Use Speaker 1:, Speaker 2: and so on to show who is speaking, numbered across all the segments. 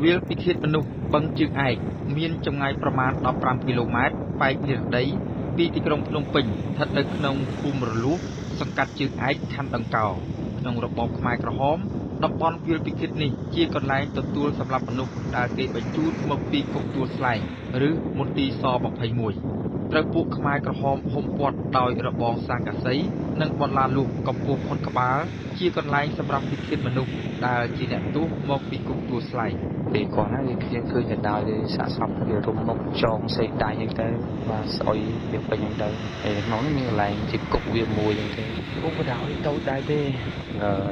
Speaker 1: វាលពិឃាតមនុស្សបឹងជើងឯកមានចម្ងាយប្រមាណ15គីឡូម៉ែត្រប៉ែកនិរដីពីទីក្រុងភ្នំពេញស្ថិតនៅក្នុងភូមិរលួសសង្កាត់ជើងឯកខណ្ឌដង្កោក្នុងរបបខ្មែរក្រហមតំបន់វាលពិឃាតនេះជាកន្លែងទទួលសម្រាប់មនុស្សដែលគេបញ្ជូនមកពីគុកទួលស្លែងឬមន្ទីរស21ត្រូវពួកខ្មែរក្រហមហុំព័ទ្ធដោយរបងសាកសីនិងបន្លាលូសកម្ពស់ផុតក្បាលជាកន្លែងសម្រាប់ពិឃាតមនុស្សដែលជាអ្នកទោសមកពីគុកទួលស្លែង
Speaker 2: ពេលគាត់ណាវាឃើញតែដល់សាកសពវារុំមុខចងសេកដៃអញ្ចឹងទៅបាទស្អុយវាពេញអញ្ចឹងទៅហើយក្នុងនេះមានកន្លែងជាគុកវាមួយអញ្ចឹងគុកបដៅទៅដែរទេ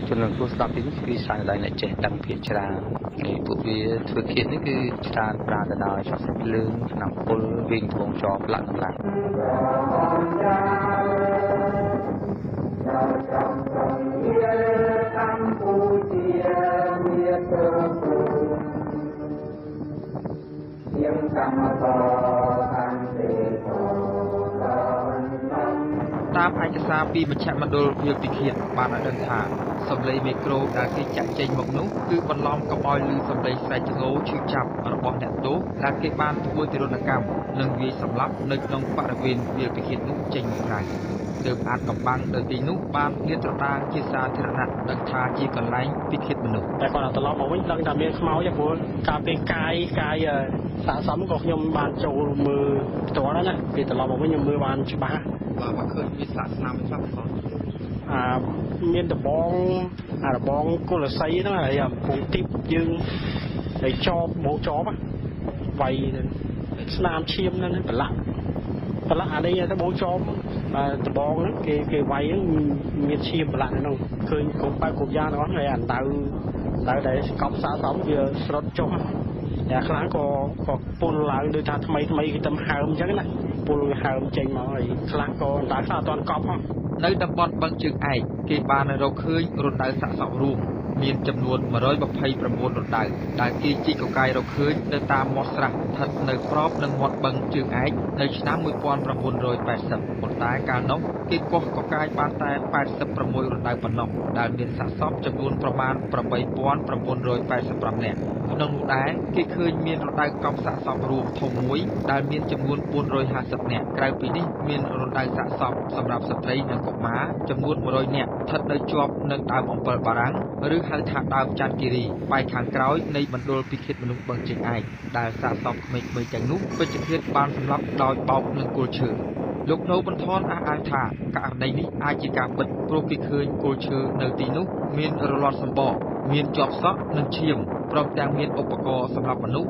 Speaker 2: ជនរងគ្រោះស្ដាប់ទីនេះគឺស្រាញ់ដល់អ្នកចេះដឹងភាគច្រើនហើយពួកវាធ្វើឃាតនេះគឺច្រើនប្រាទៅដល់ឆក់សាច់ភ្លើងឆ្នាំពុលវិញធងចោផ្លាក់នឹងឡាក់
Speaker 1: តាមឯកសារពីមជ្ឈមណ្ឌលវាលពិឃាតបានឲ្យដឹងថាសម្លេងមេក្រូដែលគេចាក់ចេញមកនោះគឺបន្លំកុំឲ្យឮសម្លេងស្រែកឆ្ងោឈឺចាប់របស់អ្នកទោសដែលគេបានធ្វើទារុណកម្មនិងវាយសម្លាប់នៅក្នុងបរិវេណវាលពិឃាតនោះចេញមកក្រៅទើបអាចកំបាំងនៅទីនោះបានលាតត្រដាងជាសាធារណៈដឹងថាជាកន្លែងពិឃាតមនុស្ស
Speaker 3: តែគាត់ត្រឡប់មកវិញដឹងថាមានខ្មោចព្រោះការពេលកាយសាកសមក៏ខ្ញុំបានចូលមើលផ្ទាល់ណាពេលត្រឡប់មកវិញខ្ញុំមើលបានច្បាស់
Speaker 1: បាទឃើញវាស្លាកស្នាមខ្លះផង
Speaker 3: មានដបងគុលស័យហ្នឹងហើយកំពុងទីបយើងហើយចបបោចបវាយស្នាមឈាមហ្នឹងប្រឡាក់អានេះទៅបោចបដបងហ្នឹងគេវាយហ្នឹងមានឈាមប្រឡាក់ហ្នឹងឃើញគ្រប់បែបគ្រប់យ៉ាងទាំងអស់ហើយអាដៅដែលកប់សាកសមវាស្រុតចុះតែខ្លះក៏ពុលឡើងដូចថាថ្មីគេទៅហើមអញ្ចឹងណាពុលហើមចេញមកហើយខ្លះក៏តែខ្លះអត់ទាន់កប់ផង
Speaker 1: នៅតំបន់បឹងជើងឯកគេបានរកឃើញរណ្ដៅសាកសពរួមមានចំនួន129រណ្ដៅដែលគេជីកកកាយរកឃើញនៅតាមមាត់ស្រះស្ថិតនៅក្របនឹងមាត់បឹងជើងឯកនៅឆ្នាំ1980ប៉ុន្តែកាលនោះគេកោះកកាយបានតែ86រណ្ដៅប៉ុណ្ណោះដែលមានសាកសពចំនួនប្រមាណ8985នាក់ក្នុងនោះដែរគេឃើញមានរណ្ដៅកប់សាកសពរួមធំមួយដែលមានចំនួន450នាក់ក្រៅពីនេះមានរណ្ដៅសាកសពសម្រាប់ស្ត្រីនិងកុមារចំនួន100នាក់ស្ថិតនៅជាប់នឹងដើមអំពិលបារាំងឬហៅថាដើមច័ន្ទគិរីប៉ែកខាងក្រោយនៃមណ្ឌលពិឃាតមនុស្សបឹងជើងឯកដែលសាកសពក្មេងៗទាំងនោះពេជ្ឈឃាតបានសម្លាប់ដោយបោកនឹងគល់ឈើលោកនៅបន្ថនអះអាងថាករណីនេះអាចជាការពិតព្រោះគេឃើញគល់ឈើនៅទីនោះមានរលាត់សម្បកមានជាប់សក់និងឈាមព្រមទាំងមានឧបករណ៍សម្រាប់មនុស្ស